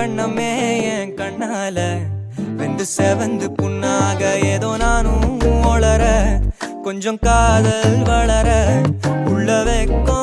கண்ணமே என் கண்ணால வெந்து செவந்து புண்ணாக ஏதோ நானும் ஒளர கொஞ்சம் காதல் வளர உள்ள வெக்கம்